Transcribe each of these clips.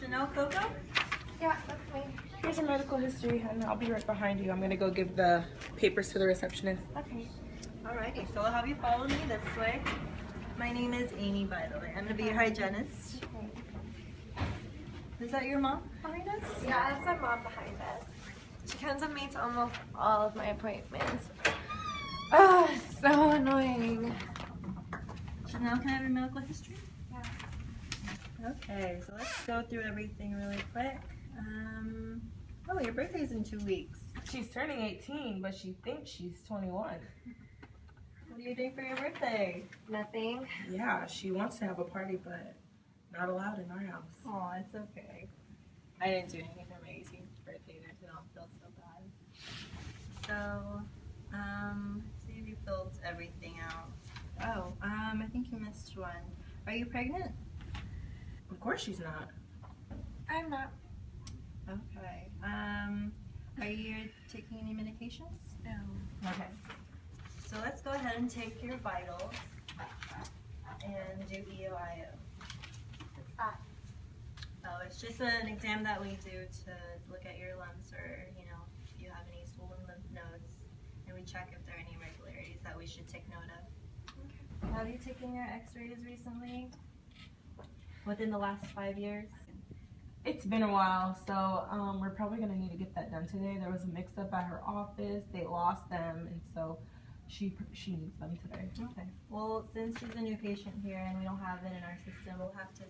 Chanel Coco? Yeah, that's me. Here's your medical history, and I'll be right behind you. I'm gonna go give the papers to the receptionist. Okay. Alrighty, so I'll have you follow me this way. My name is Amy, by the way. I'm gonna be your hygienist. Okay. Is that your mom behind us? Yeah, that's my mom behind us. She comes with me to almost all of my appointments. Oh, it's so annoying. Chanel, can I have your medical history? Yeah. Okay, so let's go through everything really quick. Oh, your birthday's in 2 weeks. She's turning 18, but she thinks she's 21. What are you doing for your birthday? Nothing. Yeah, she wants to have a party, but not allowed in our house. Oh, it's okay. I didn't do anything for my 18th birthday, and I don't feel so bad. So, let's see if you filled everything out. Oh, I think you missed one. Are you pregnant? Of course she's not. I'm not. Okay. Are you taking any medications? No. Okay. So let's go ahead and take your vitals and do EOIO. What's that? Oh, it's just an exam that we do to look at your lumps or, if you have any swollen lymph nodes, and we check if there are any irregularities that we should take note of. Okay. Have you taken your x-rays recently? Within the last 5 years? It's been a while, so we're probably gonna need to get that done today. There was a mix-up at her office. They lost them, and so she needs them today. Okay. Well, since she's a new patient here and we don't have it in our system, we'll have to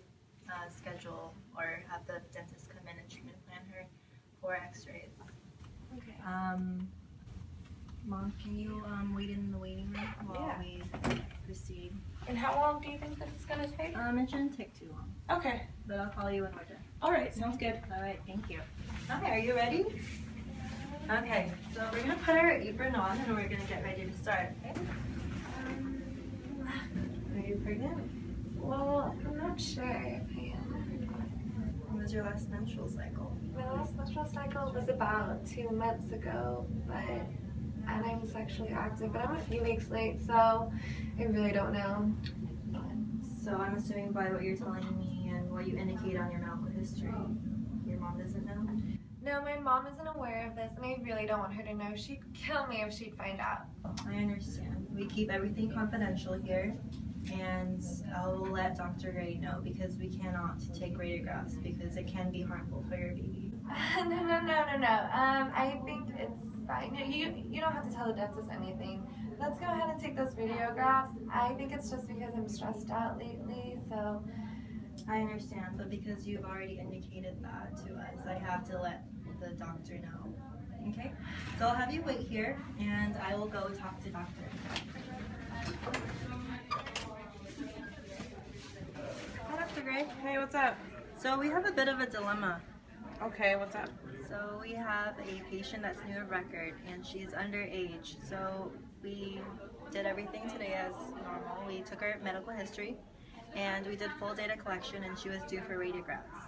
schedule or have the dentist come in and treatment plan her for x-rays. Okay. Mom, can you wait in the waiting room while we proceed? And how long do you think this is gonna take? It shouldn't take too long, Okay. but I'll call you when we're done. All right, sounds good. All right, thank you. Okay, are you ready? Okay, so we're gonna put our apron on and we're gonna get ready to start, okay? Are you pregnant? Well, I'm not sure if I am. When was your last menstrual cycle? My last menstrual cycle was about 2 months ago, and I'm sexually active, but I'm a few weeks late, so I really don't know. So I'm assuming by what you're telling me and what you indicate on your medical history, your mom doesn't know? No, my mom isn't aware of this, and I really don't want her to know. She'd kill me if she'd find out. I understand. We keep everything confidential here, and I will let Dr. Gray know because we cannot take radiographs because it can be harmful for your baby. No. I think it's fine. You don't have to tell the dentist anything. Let's go ahead and take those radiographs. I think it's just because I'm stressed out lately, so. I understand, but because you've already indicated that to us, I have to let the doctor know. Okay? So I'll have you wait here, and I will go talk to doctor. Hi, Dr. Gray. Hey, what's up? So we have a bit of a dilemma. Okay, what's up? So we have a patient that's new of record, and she's underage. So we did everything today as normal. We took her medical history, and we did full data collection, and she was due for radiographs.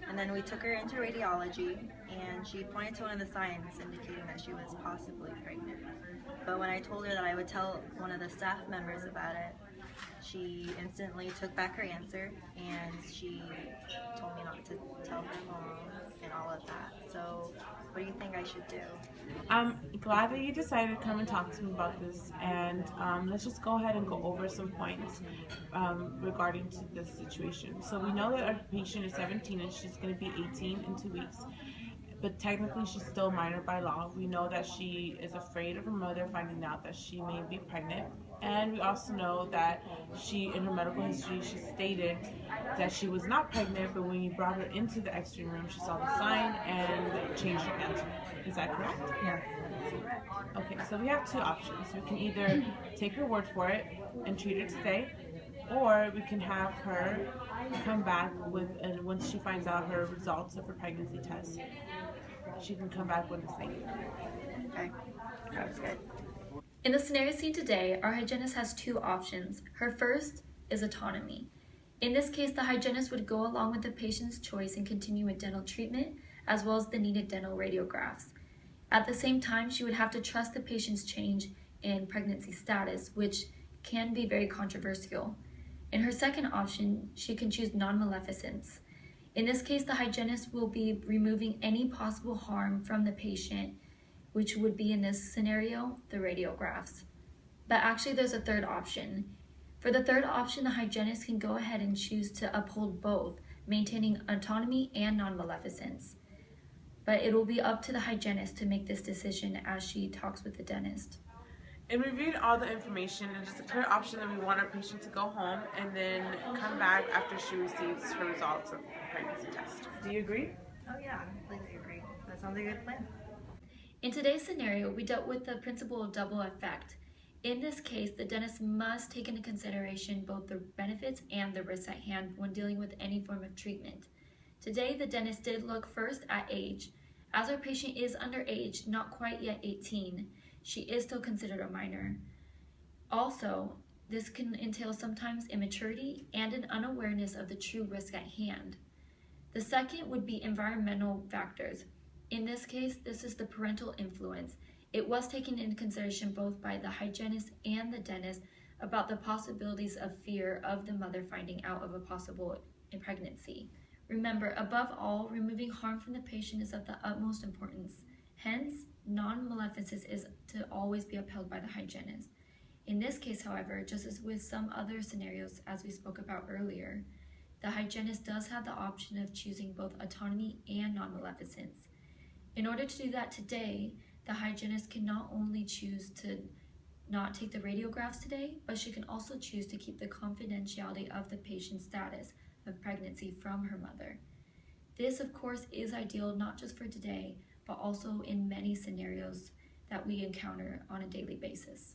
And then we took her into radiology, and she pointed to one of the signs indicating that she was possibly pregnant. But when I told her that I would tell one of the staff members about it, she instantly took back her answer, and she told me not to tell her mom and all of that. So what do you think I should do? I'm glad that you decided to come and talk to me about this, and let's just go ahead and go over some points regarding to this situation. So we know that our patient is 17 and she's going to be 18 in 2 weeks, but technically she's still minor by law. We know that she is afraid of her mother finding out that she may be pregnant, and we also know that she, in her medical history, she stated that she was not pregnant, but when you brought her into the X-ray room, she saw the sign and changed her answer. Is that correct? Yes. Okay, so we have two options. We can either take her word for it and treat her today, or we can have her come back with, and once she finds out her results of her pregnancy test, she can come back with a negative. Okay, that's good. In the scenario seen today, our hygienist has two options. Her first is autonomy. In this case, the hygienist would go along with the patient's choice and continue with dental treatment, as well as the needed dental radiographs. At the same time, she would have to trust the patient's change in pregnancy status, which can be very controversial. In her second option, she can choose non-maleficence. In this case, the hygienist will be removing any possible harm from the patient, which would be in this scenario, the radiographs. But actually there's a third option. For the third option, the hygienist can go ahead and choose to uphold both, maintaining autonomy and non-maleficence. But it will be up to the hygienist to make this decision as she talks with the dentist. In reviewing all the information, it is a clear option that we want our patient to go home and then come back after she receives her results of the pregnancy test. Do you agree? Oh yeah, I completely agree. That sounds like a good plan. In today's scenario, we dealt with the principle of double effect. In this case, the dentist must take into consideration both the benefits and the risks at hand when dealing with any form of treatment. Today, the dentist did look first at age. As our patient is underage, not quite yet 18, she is still considered a minor. Also, this can entail sometimes immaturity and an unawareness of the true risk at hand. The second would be environmental factors. In this case, this is the parental influence. It was taken into consideration both by the hygienist and the dentist about the possibilities of fear of the mother finding out of a possible pregnancy. Remember, above all, removing harm from the patient is of the utmost importance. Hence, non-maleficence is to always be upheld by the hygienist. In this case, however, just as with some other scenarios as we spoke about earlier, the hygienist does have the option of choosing both autonomy and non-maleficence. In order to do that today, the hygienist can not only choose to not take the radiographs today, but she can also choose to keep the confidentiality of the patient's status of pregnancy from her mother. This, of course, is ideal not just for today, but also in many scenarios that we encounter on a daily basis.